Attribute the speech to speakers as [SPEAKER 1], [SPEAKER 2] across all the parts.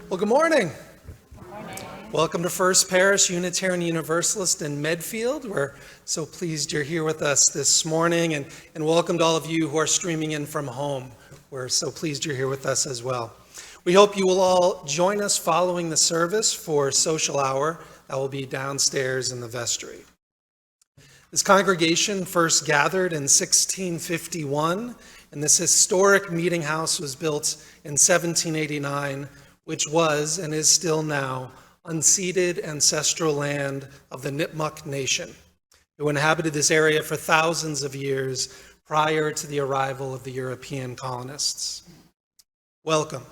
[SPEAKER 1] Well, good morning. Welcome to First Parish Unitarian Universalist in Medfield. We're so pleased you're here with us this morning, and welcome to all of you who are streaming in from home. We're so pleased you're here with us as well. We hope you will all join us following the service for social hour that will be downstairs in the vestry. This congregation first gathered in 1651, and this historic meeting house was built in 1789, which was and is still now unceded ancestral land of the Nipmuc Nation, who inhabited this area for thousands of years prior to the arrival of the European colonists. Welcome,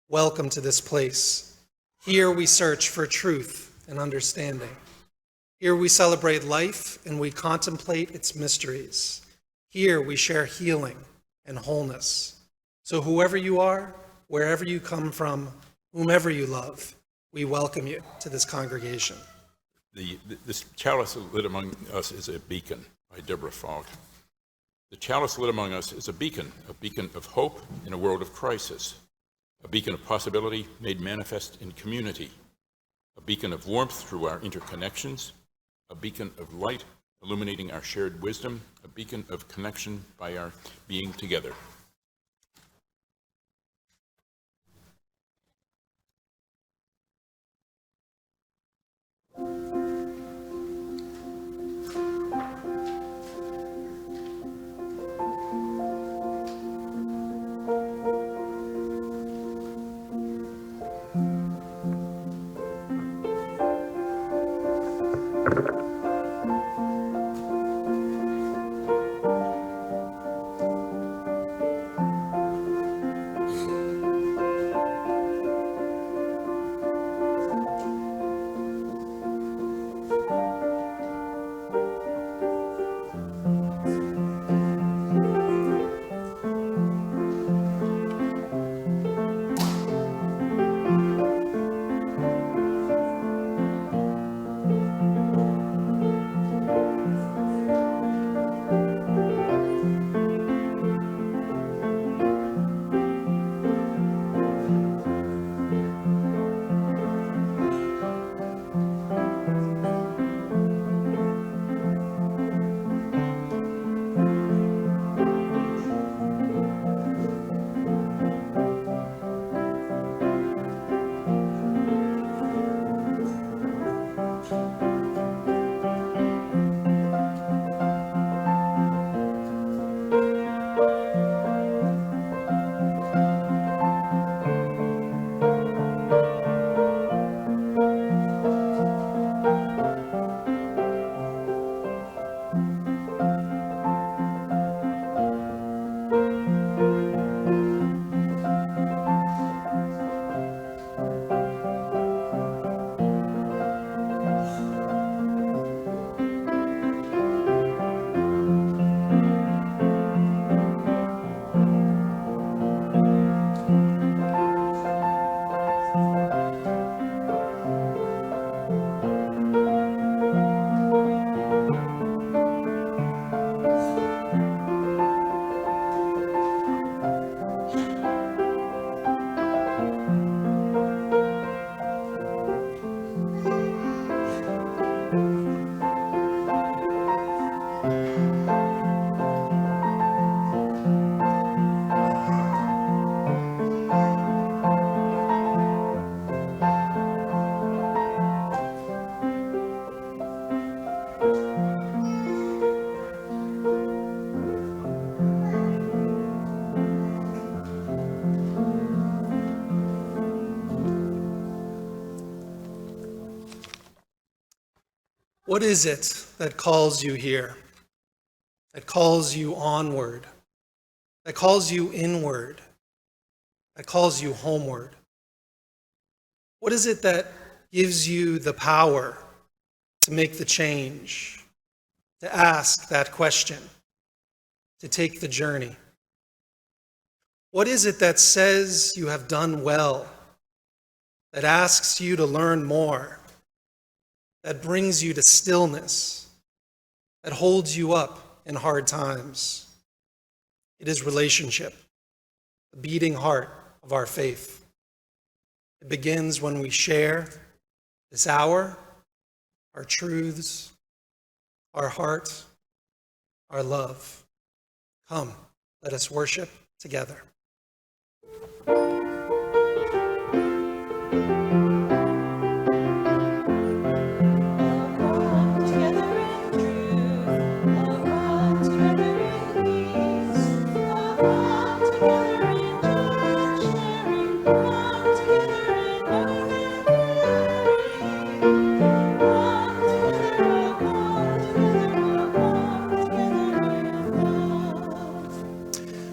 [SPEAKER 1] welcome to this place. Here we search for truth and understanding. Here we celebrate life and we contemplate its mysteries. Here we share healing and wholeness. So whoever you are, wherever you come from, whomever you love, we welcome you to this congregation.
[SPEAKER 2] This chalice lit among us is a beacon, by Deborah Falk. The chalice lit among us is a beacon of hope in a world of crisis, a beacon of possibility made manifest in community, a beacon of warmth through our interconnections, a beacon of light illuminating our shared wisdom, a beacon of connection by our being together.
[SPEAKER 1] What is it that calls you here, that calls you onward, that calls you inward, that calls you homeward? What is it that gives you the power to make the change, to ask that question, to take the journey? What is it that says you have done well, that asks you to learn more, that brings you to stillness, that holds you up in hard times? It is relationship, the beating heart of our faith. It begins when we share this hour, our truths, our heart, our love. Come, let us worship together.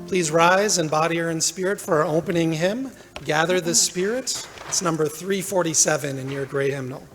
[SPEAKER 1] Please rise in body or in spirit for our opening hymn, Gather the Spirit. It's number 347 in your great hymnal.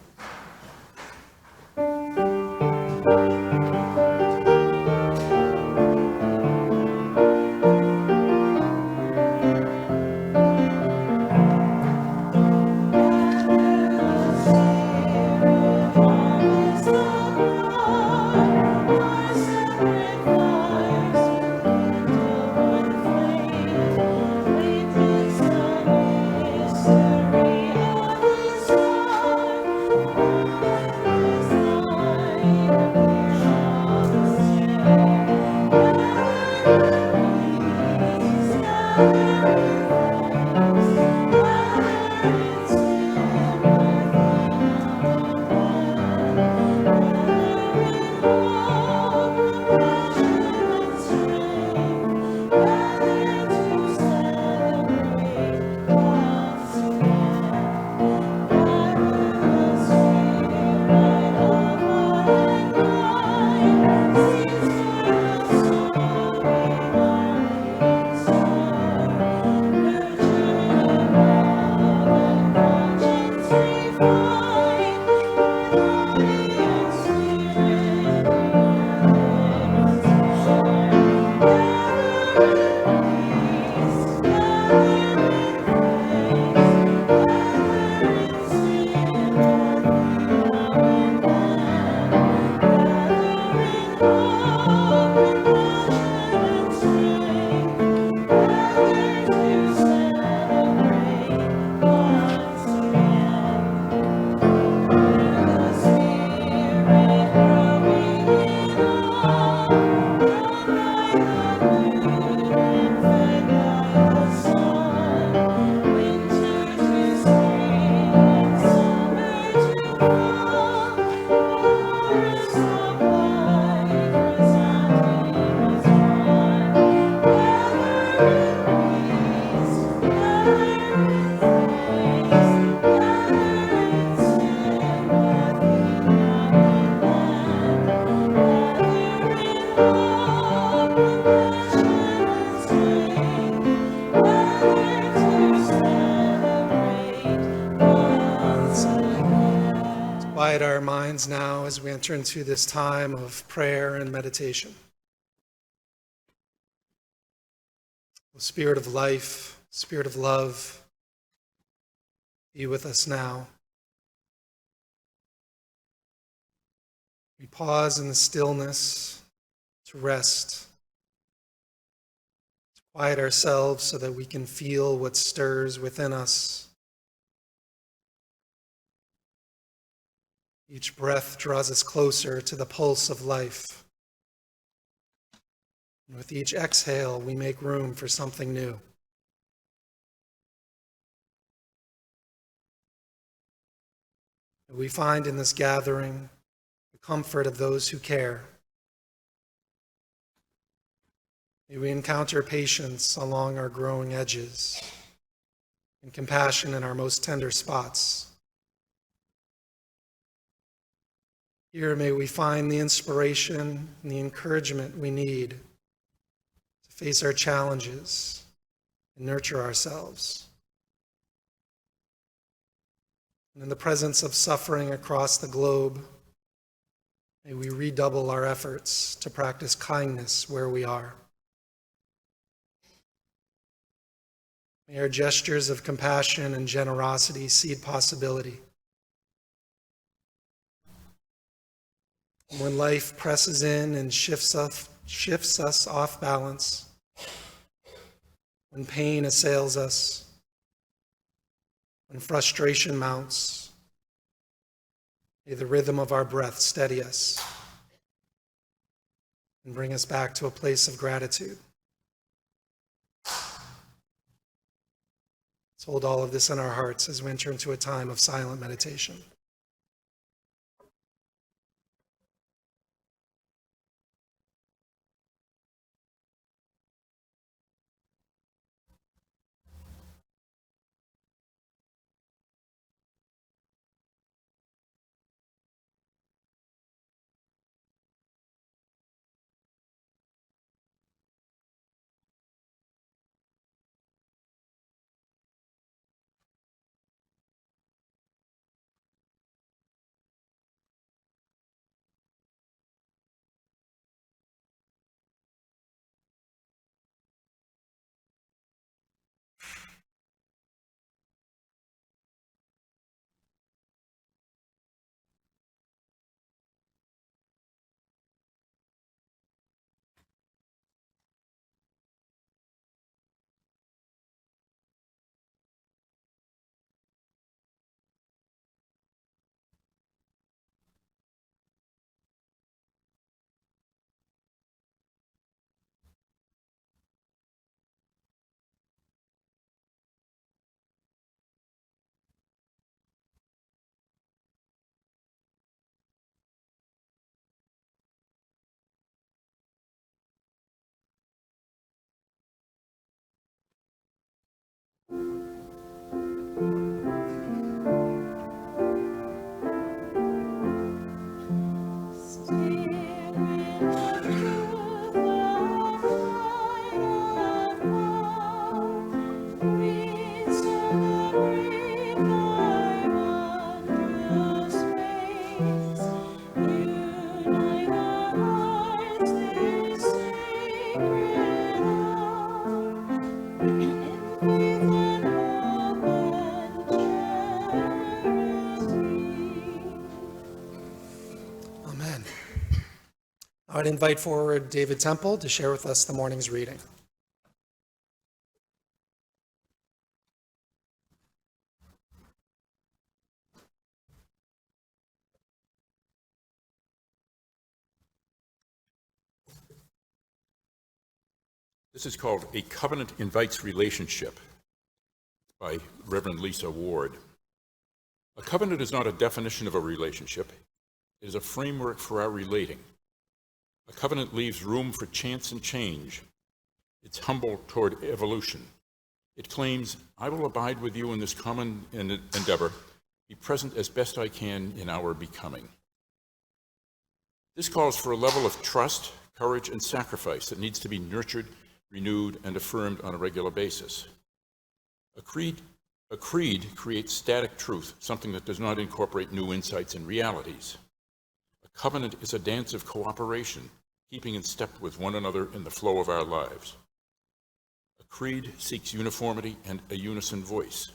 [SPEAKER 1] Quiet our minds now as we enter into this time of prayer and meditation. The Spirit of life, Spirit of love, be with us now. We pause in the stillness to rest, to quiet ourselves so that we can feel what stirs within us. Each breath draws us closer to the pulse of life. And with each exhale, we make room for something new. We find in this gathering the comfort of those who care. May we encounter patience along our growing edges and compassion in our most tender spots. Here may we find the inspiration and the encouragement we need to face our challenges and nurture ourselves. And in the presence of suffering across the globe, may we redouble our efforts to practice kindness where we are. May our gestures of compassion and generosity seed possibility. When life presses in and shifts us off balance, when pain assails us, When frustration mounts, may the rhythm of our breath steady us and bring us back to a place of gratitude. Let's hold all of this in our hearts as we enter into a time of silent meditation. Amen. I would invite forward David Temple to share with us the morning's reading.
[SPEAKER 2] This is called A Covenant Invites Relationship by Reverend Lisa Ward. A covenant is not a definition of a relationship. It is a framework for our relating. A covenant leaves room for chance and change. It's humble toward evolution. It claims, I will abide with you in this common endeavor, be present as best I can in our becoming. This calls for a level of trust, courage, and sacrifice that needs to be nurtured, renewed, and affirmed on a regular basis. A creed creates static truth, something that does not incorporate new insights and realities. A covenant is a dance of cooperation, keeping in step with one another in the flow of our lives. A creed seeks uniformity and a unison voice.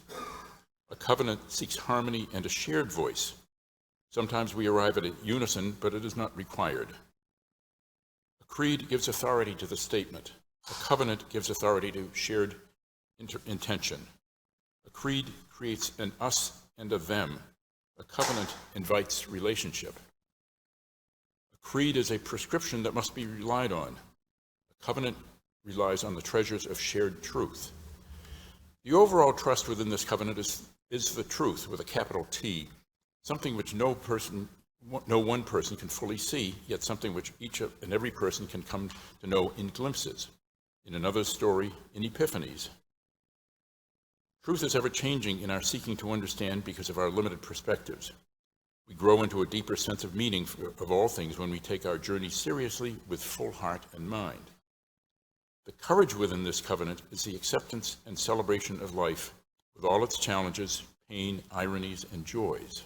[SPEAKER 2] A covenant seeks harmony and a shared voice. Sometimes we arrive at a unison, but it is not required. A creed gives authority to the statement. A covenant gives authority to shared intention. A creed creates an us and a them. A covenant invites relationship. A creed is a prescription that must be relied on. A covenant relies on the treasures of shared truth. The overall trust within this covenant is the truth with a capital T, something which no one person can fully see, yet something which each and every person can come to know in glimpses, in another's story, in epiphanies. Truth is ever changing in our seeking to understand because of our limited perspectives. We grow into a deeper sense of meaning of all things when we take our journey seriously with full heart and mind. The courage within this covenant is the acceptance and celebration of life with all its challenges, pain, ironies, and joys.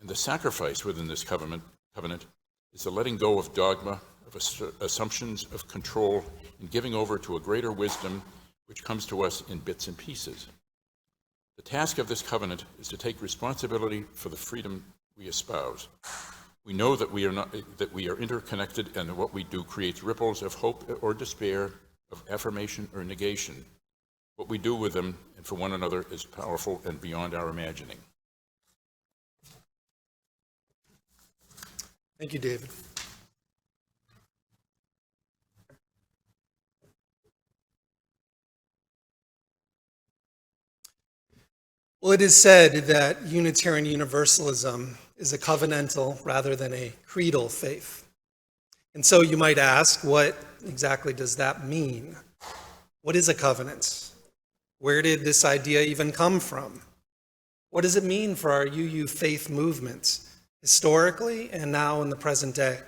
[SPEAKER 2] And the sacrifice within this covenant is the letting go of dogma, of assumptions of control, and giving over to a greater wisdom which comes to us in bits and pieces. The task of this covenant is to take responsibility for the freedom we espouse. We know that we are interconnected, and that what we do creates ripples of hope or despair, of affirmation or negation. What we do with them and for one another is powerful and beyond our imagining.
[SPEAKER 1] Thank you, David. Well, it is said that Unitarian Universalism is a covenantal rather than a creedal faith. And so you might ask, what exactly does that mean? What is a covenant? Where did this idea even come from? What does it mean for our UU faith movement, historically and now in the present day?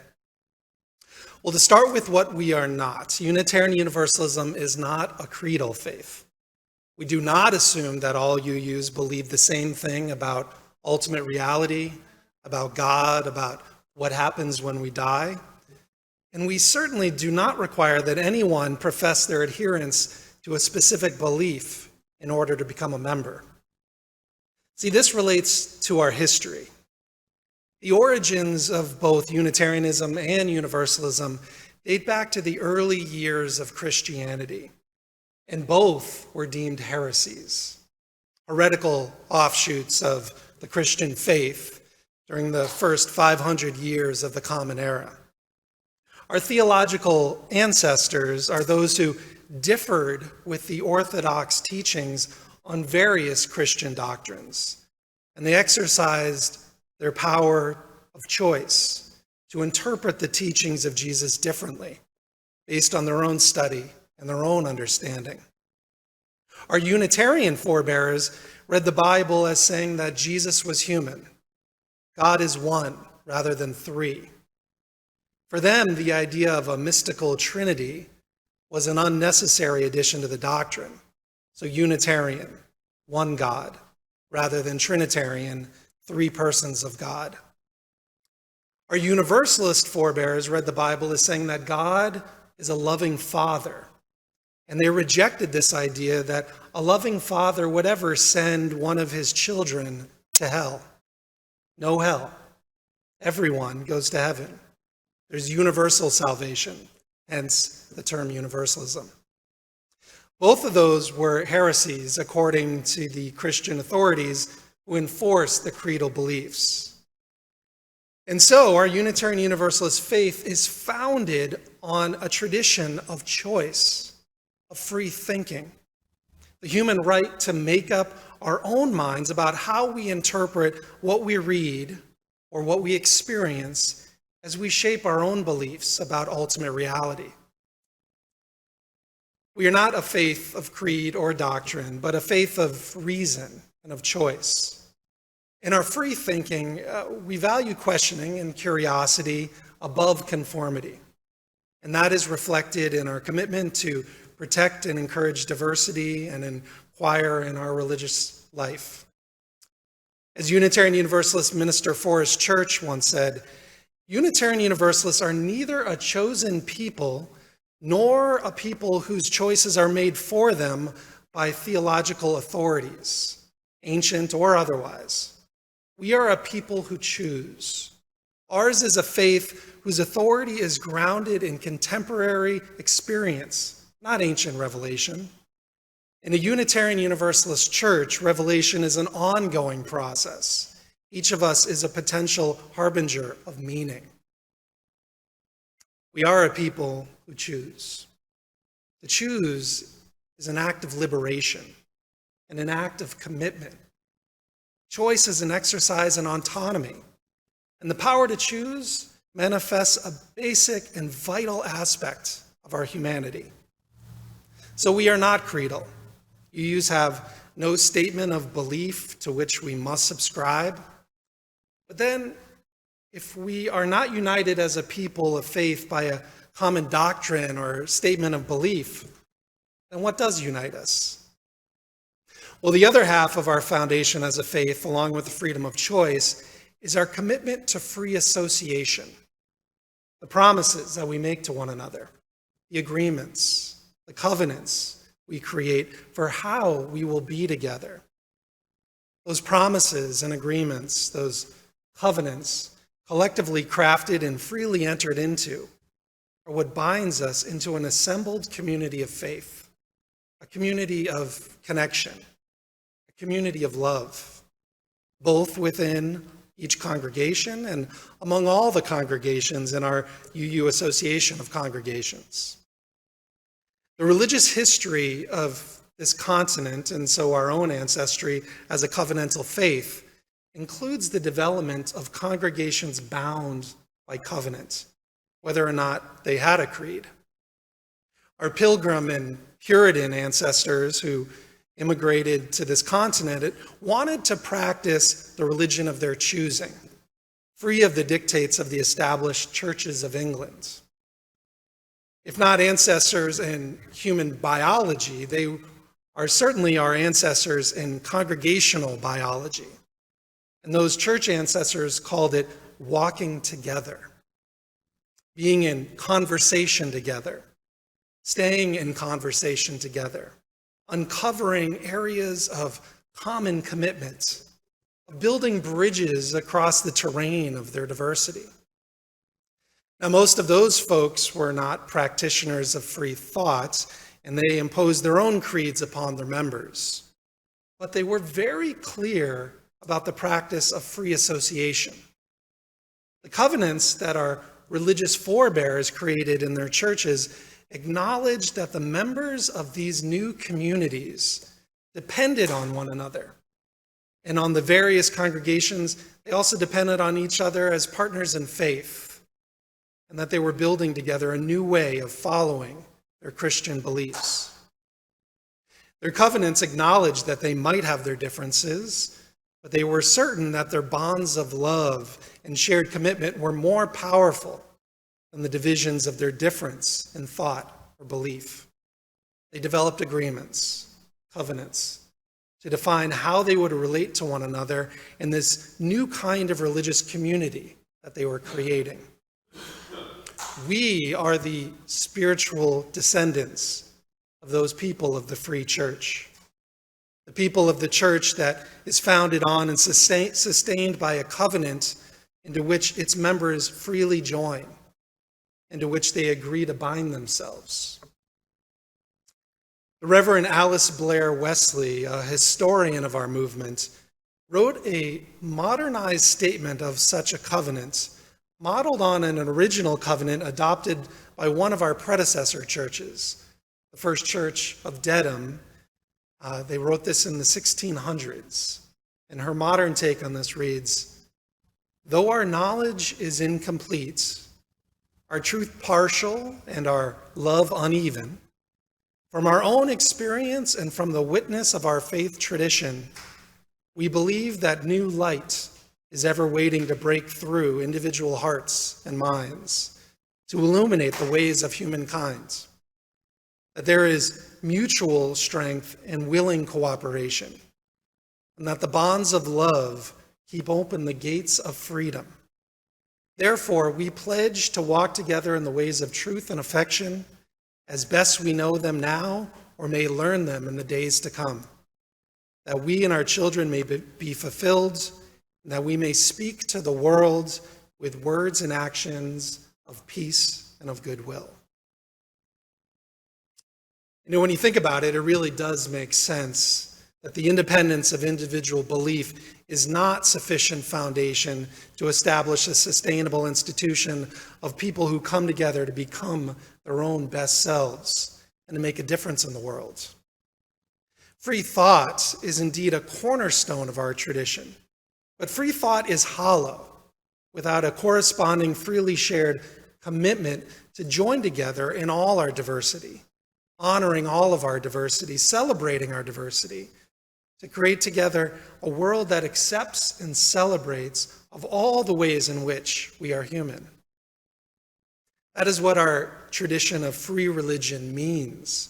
[SPEAKER 1] Well, to start with what we are not, Unitarian Universalism is not a creedal faith. We do not assume that all UUs believe the same thing about ultimate reality, about God, about what happens when we die. And we certainly do not require that anyone profess their adherence to a specific belief in order to become a member. See, this relates to our history. The origins of both Unitarianism and Universalism date back to the early years of Christianity, and both were deemed heresies, heretical offshoots of the Christian faith during the first 500 years of the Common Era. Our theological ancestors are those who differed with the Orthodox teachings on various Christian doctrines, and they exercised their power of choice to interpret the teachings of Jesus differently, based on their own study and their own understanding. Our Unitarian forebears read the Bible as saying that Jesus was human. God is one rather than three. For them, the idea of a mystical trinity was an unnecessary addition to the doctrine. So Unitarian, one God, rather than Trinitarian, three persons of God. Our Universalist forebears read the Bible as saying that God is a loving Father. And they rejected this idea that a loving Father would ever send one of his children to hell. No hell. Everyone goes to heaven. There's universal salvation, hence the term universalism. Both of those were heresies according to the Christian authorities who enforced the creedal beliefs. And so our Unitarian Universalist faith is founded on a tradition of choice, of free thinking, the human right to make up our own minds about how we interpret what we read or what we experience as we shape our own beliefs about ultimate reality. We are not a faith of creed or doctrine, but a faith of reason and of choice. In our free thinking, we value questioning and curiosity above conformity. And that is reflected in our commitment to protect and encourage diversity and inquire in our religious life. As Unitarian Universalist minister Forrest Church once said, Unitarian Universalists are neither a chosen people nor a people whose choices are made for them by theological authorities, ancient or otherwise. We are a people who choose. Ours is a faith whose authority is grounded in contemporary experience, not ancient revelation. In a Unitarian Universalist church, revelation is an ongoing process. Each of us is a potential harbinger of meaning. We are a people who choose. To choose is an act of liberation and an act of commitment. Choice is an exercise in autonomy, and the power to choose manifests a basic and vital aspect of our humanity. So we are not creedal. UUs have no statement of belief to which we must subscribe. But then, if we are not united as a people of faith by a common doctrine or statement of belief, then what does unite us? Well, the other half of our foundation as a faith, along with the freedom of choice, is our commitment to free association, the promises that we make to one another, the agreements, the covenants we create for how we will be together. Those promises and agreements, those covenants, collectively crafted and freely entered into, are what binds us into an assembled community of faith, a community of connection, a community of love, both within each congregation and among all the congregations in our UU Association of Congregations. The religious history of this continent, and so our own ancestry as a covenantal faith, includes the development of congregations bound by covenant, whether or not they had a creed. Our Pilgrim and Puritan ancestors who immigrated to this continent wanted to practice the religion of their choosing, free of the dictates of the established churches of England. If not ancestors in human biology, they are certainly our ancestors in congregational biology. And those church ancestors called it walking together, being in conversation together, staying in conversation together, uncovering areas of common commitment, building bridges across the terrain of their diversity. Now, most of those folks were not practitioners of free thought, and they imposed their own creeds upon their members. But they were very clear about the practice of free association. The covenants that our religious forebears created in their churches acknowledged that the members of these new communities depended on one another. And on the various congregations, they also depended on each other as partners in faith, and that they were building together a new way of following their Christian beliefs. Their covenants acknowledged that they might have their differences, but they were certain that their bonds of love and shared commitment were more powerful than the divisions of their difference in thought or belief. They developed agreements, covenants, to define how they would relate to one another in this new kind of religious community that they were creating. We are the spiritual descendants of those people of the free church, the people of the church that is founded on and sustained by a covenant into which its members freely join, into which they agree to bind themselves. The Reverend Alice Blair Wesley, a historian of our movement, wrote a modernized statement of such a covenant, modeled on an original covenant adopted by one of our predecessor churches, the First Church of Dedham. They wrote this in the 1600s, and her modern take on this reads, "Though our knowledge is incomplete, our truth partial, and our love uneven, from our own experience and from the witness of our faith tradition, we believe that new light is ever waiting to break through individual hearts and minds to illuminate the ways of humankind, that there is mutual strength and willing cooperation, and that the bonds of love keep open the gates of freedom. Therefore, we pledge to walk together in the ways of truth and affection as best we know them now or may learn them in the days to come, that we and our children may be fulfilled, and that we may speak to the world with words and actions of peace and of goodwill." You know, when you think about it, it really does make sense that the independence of individual belief is not sufficient foundation to establish a sustainable institution of people who come together to become their own best selves and to make a difference in the world. Free thought is indeed a cornerstone of our tradition, but free thought is hollow without a corresponding freely shared commitment to join together in all our diversity, honoring all of our diversity, celebrating our diversity, to create together a world that accepts and celebrates of all the ways in which we are human. That is what our tradition of free religion means: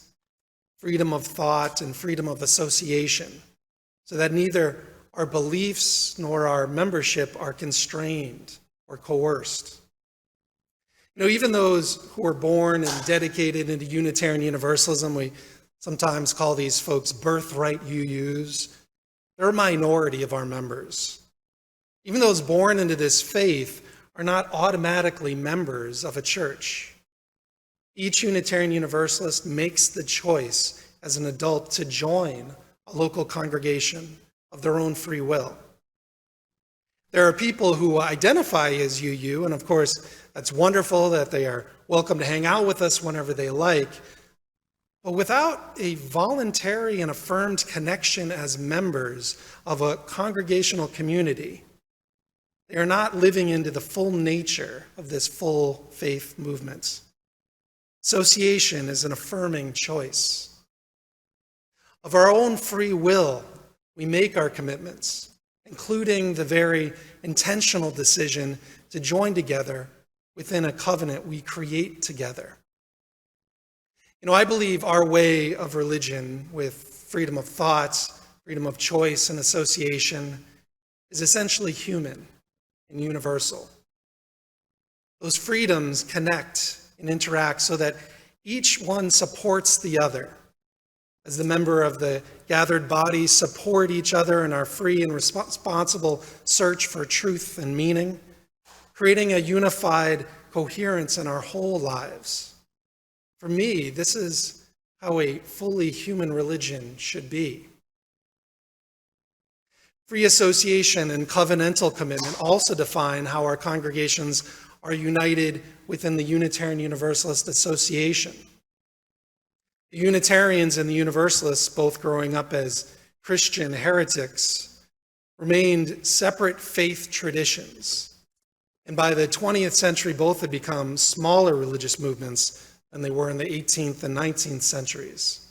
[SPEAKER 1] freedom of thought and freedom of association, so that neither our beliefs nor our membership are constrained or coerced. You know, even those who are born and dedicated into Unitarian Universalism, we sometimes call these folks birthright UUs, they're a minority of our members. Even those born into this faith are not automatically members of a church. Each Unitarian Universalist makes the choice as an adult to join a local congregation of their own free will. There are people who identify as UU, and of course, that's wonderful that they are welcome to hang out with us whenever they like. But without a voluntary and affirmed connection as members of a congregational community, they are not living into the full nature of this full faith movement. Association is an affirming choice. Of our own free will, we make our commitments, including the very intentional decision to join together within a covenant we create together. I believe our way of religion with freedom of thought, freedom of choice, and association is essentially human and universal. Those freedoms connect and interact so that each one supports the other. As the member of the gathered body support each other in our free and responsible search for truth and meaning, creating a unified coherence in our whole lives. For me, this is how a fully human religion should be. Free association and covenantal commitment also define how our congregations are united within the Unitarian Universalist Association. The Unitarians and the Universalists, both growing up as Christian heretics, remained separate faith traditions. And by the 20th century, both had become smaller religious movements than they were in the 18th and 19th centuries.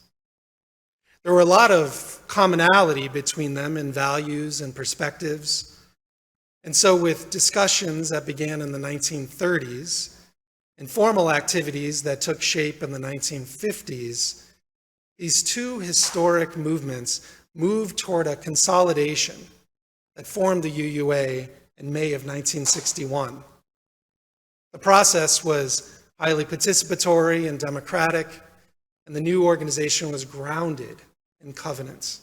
[SPEAKER 1] There were a lot of commonality between them in values and perspectives. And so with discussions that began in the 1930s and formal activities that took shape in the 1950s, these two historic movements moved toward a consolidation that formed the UUA in May of 1961. The process was highly participatory and democratic, and the new organization was grounded in covenants.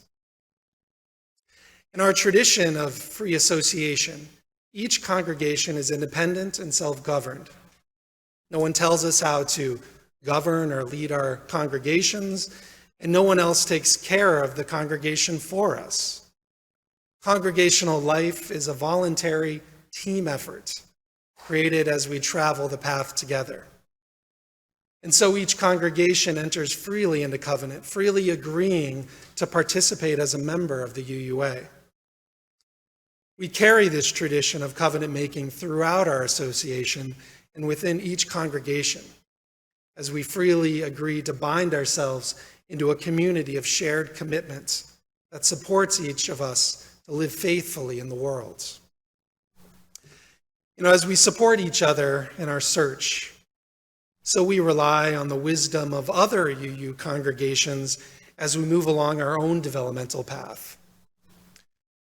[SPEAKER 1] In our tradition of free association, each congregation is independent and self-governed. No one tells us how to govern or lead our congregations, and no one else takes care of the congregation for us. Congregational life is a voluntary team effort created as we travel the path together. And so each congregation enters freely into covenant, freely agreeing to participate as a member of the UUA. We carry this tradition of covenant making throughout our association and within each congregation, as we freely agree to bind ourselves into a community of shared commitments that supports each of us to live faithfully in the world. As we support each other in our search, so we rely on the wisdom of other UU congregations as we move along our own developmental path.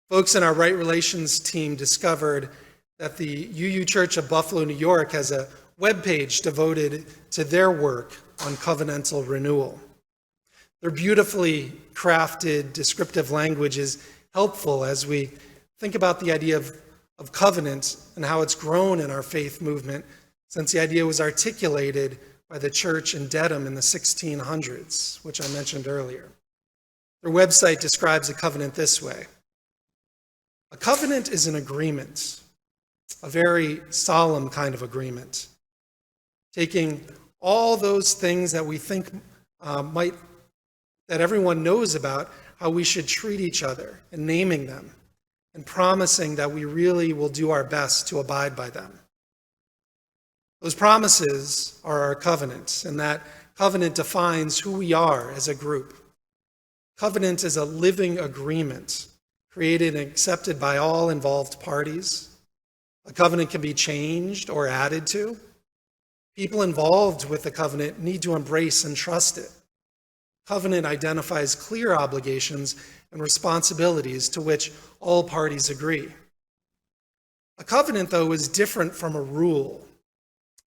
[SPEAKER 1] Folks in our Right Relations team discovered that the UU Church of Buffalo, New York has a webpage devoted to their work on covenantal renewal. Their beautifully crafted descriptive language is helpful as we think about the idea of covenant and how it's grown in our faith movement since the idea was articulated by the church in Dedham in the 1600s, which I mentioned earlier. Their website describes a covenant this way. A covenant is an agreement, a very solemn kind of agreement, taking all those things that we think that everyone knows about how we should treat each other and naming them and promising that we really will do our best to abide by them. Those promises are our covenants, and that covenant defines who we are as a group. Covenant is a living agreement created and accepted by all involved parties. A covenant can be changed or added to. People involved with the covenant need to embrace and trust it. Covenant identifies clear obligations and responsibilities to which all parties agree. A covenant, though, is different from a rule.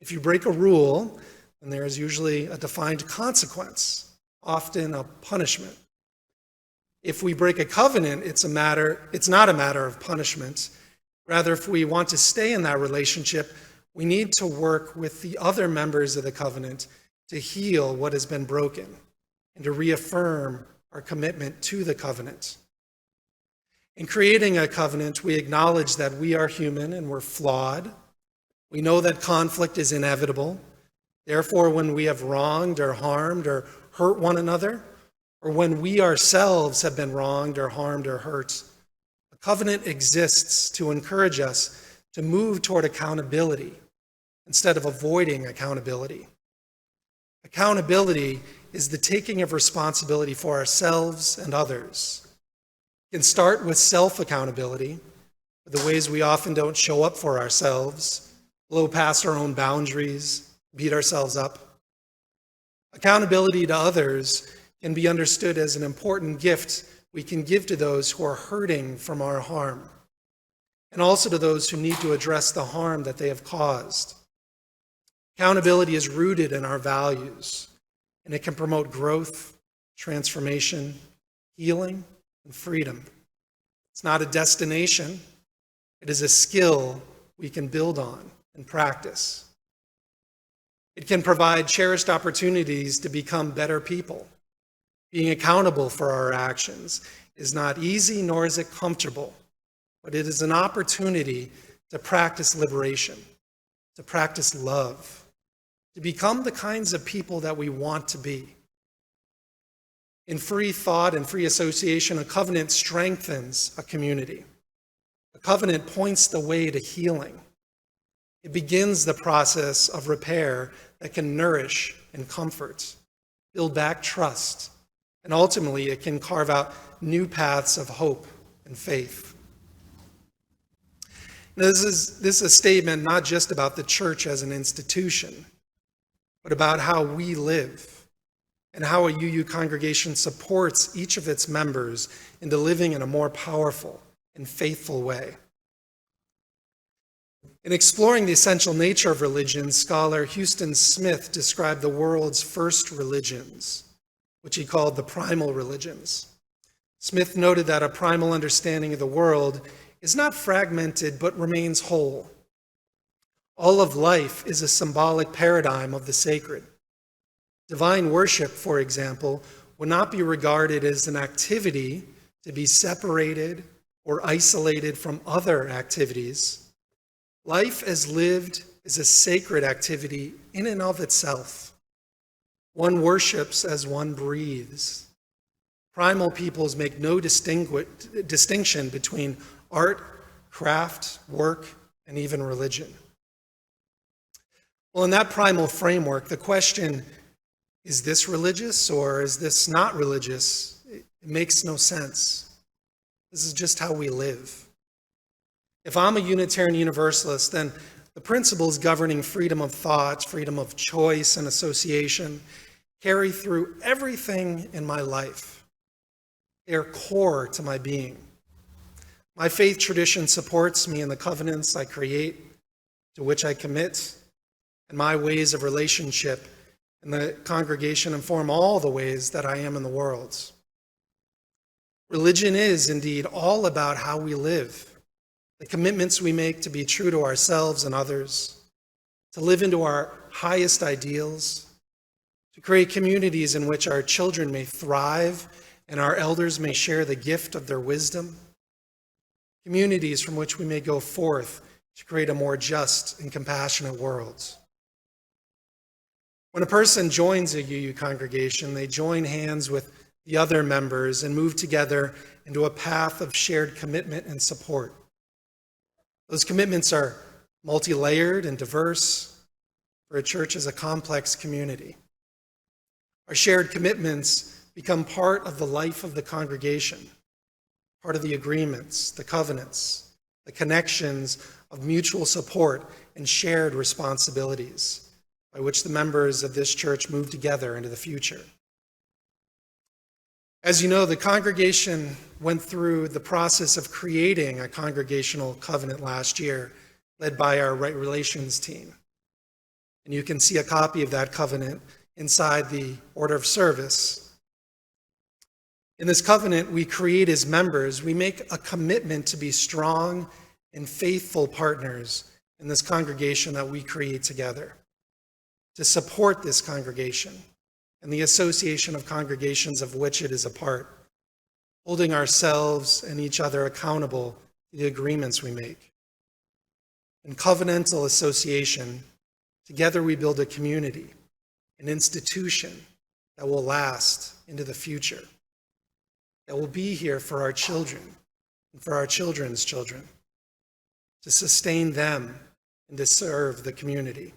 [SPEAKER 1] If you break a rule, then there is usually a defined consequence, often a punishment. If we break a covenant, it's not a matter of punishment. Rather, if we want to stay in that relationship, we need to work with the other members of the covenant to heal what has been broken and to reaffirm our commitment to the covenant. In creating a covenant, we acknowledge that we are human and we're flawed. We know that conflict is inevitable. Therefore, when we have wronged or harmed or hurt one another, or when we ourselves have been wronged or harmed or hurt, a covenant exists to encourage us to move toward accountability instead of avoiding accountability. Accountability is the taking of responsibility for ourselves and others. It can start with self-accountability, for the ways we often don't show up for ourselves, blow past our own boundaries, beat ourselves up. Accountability to others can be understood as an important gift we can give to those who are hurting from our harm, and also to those who need to address the harm that they have caused. Accountability is rooted in our values, and it can promote growth, transformation, healing, and freedom. It's not a destination. It is a skill we can build on and practice. It can provide cherished opportunities to become better people. Being accountable for our actions is not easy, nor is it comfortable, but it is an opportunity to practice liberation, to practice love, to become the kinds of people that we want to be. In free thought and free association, a covenant strengthens a community. A covenant points the way to healing. It begins the process of repair that can nourish and comfort, build back trust, and ultimately it can carve out new paths of hope and faith. Now, this is a statement not just about the church as an institution, but about how we live and how a UU congregation supports each of its members into living in a more powerful and faithful way. In exploring the essential nature of religion, scholar Houston Smith described the world's first religions, which he called the primal religions. Smith noted that a primal understanding of the world is not fragmented but remains whole. All of life is a symbolic paradigm of the sacred. Divine worship, for example, would not be regarded as an activity to be separated or isolated from other activities. Life as lived is a sacred activity in and of itself. One worships as one breathes. Primal peoples make no distinction between art, craft, work, and even religion. Well, in that primal framework, the question, is this religious or is this not religious? It makes no sense. This is just how we live. If I'm a Unitarian Universalist, then the principles governing freedom of thought, freedom of choice, and association carry through everything in my life. They are core to my being. My faith tradition supports me in the covenants I create, to which I commit, and my ways of relationship in the congregation inform all the ways that I am in the world. Religion is indeed all about how we live, the commitments we make to be true to ourselves and others, to live into our highest ideals, to create communities in which our children may thrive and our elders may share the gift of their wisdom, communities from which we may go forth to create a more just and compassionate world. When a person joins a UU congregation, they join hands with the other members and move together into a path of shared commitment and support. Those commitments are multi-layered and diverse, for a church is a complex community. Our shared commitments become part of the life of the congregation, part of the agreements, the covenants, the connections of mutual support and shared responsibilities by which the members of this church move together into the future. As you know, the congregation went through the process of creating a congregational covenant last year, led by our Right Relations team. And you can see a copy of that covenant inside the order of service. In this covenant we create as members, we make a commitment to be strong and faithful partners in this congregation that we create together, to support this congregation, and the association of congregations of which it is a part, holding ourselves and each other accountable to the agreements we make. In covenantal association, together we build a community, an institution that will last into the future, that will be here for our children and for our children's children, to sustain them and to serve the community,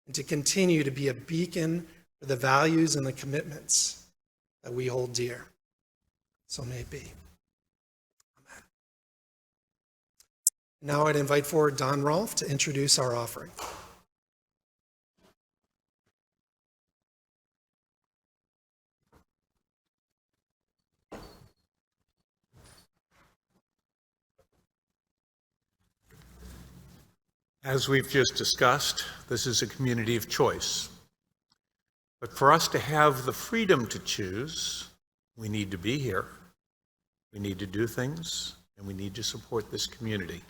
[SPEAKER 1] and to continue to be a beacon for the values and the commitments that we hold dear. So may it be. Amen. Now I'd invite forward Don Rolfe to introduce our offering.
[SPEAKER 3] As we've just discussed, this is a community of choice. But for us to have the freedom to choose, we need to be here, we need to do things, and we need to support this community.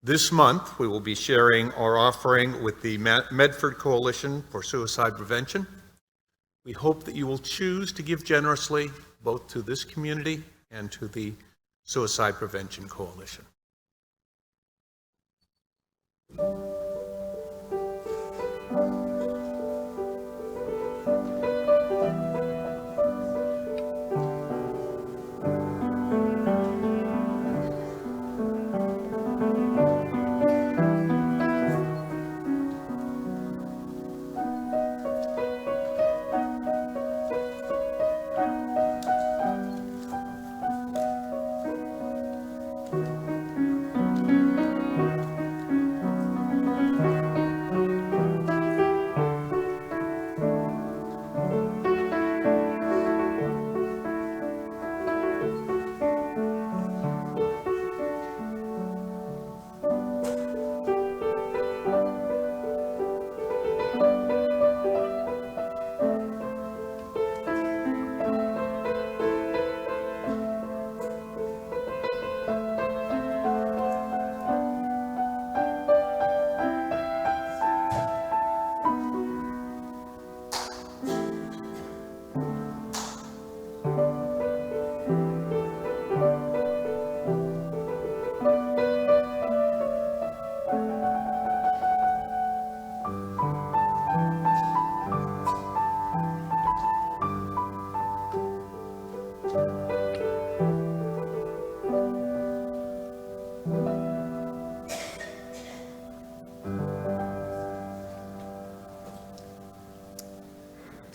[SPEAKER 3] This month, we will be sharing our offering with the Medford Coalition for Suicide Prevention. We hope that you will choose to give generously both to this community and to the Suicide Prevention Coalition.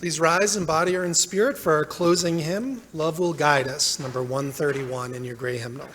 [SPEAKER 1] Please rise in body or in spirit for our closing hymn, Love Will Guide Us, number 131 in your gray hymnal.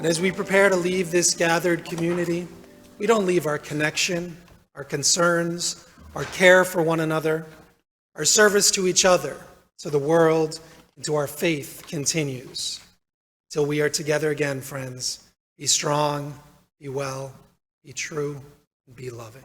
[SPEAKER 1] And as we prepare to leave this gathered community, we don't leave our connection, our concerns, our care for one another, our service to each other, to the world, and to our faith continues. Till we are together again, friends, be strong, be well, be true, and be loving.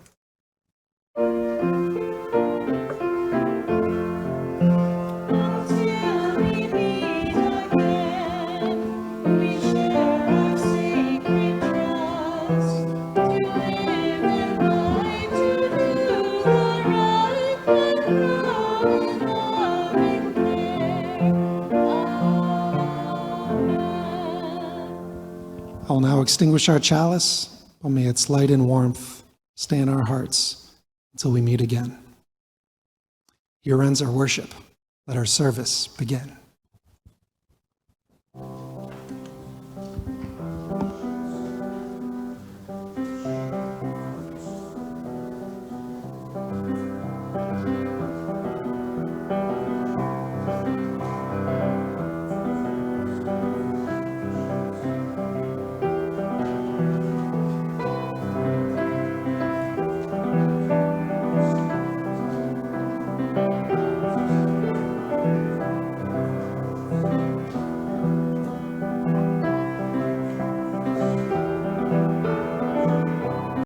[SPEAKER 1] I will now extinguish our chalice, but may its light and warmth stay in our hearts until we meet again. Here ends our worship. Let our service begin.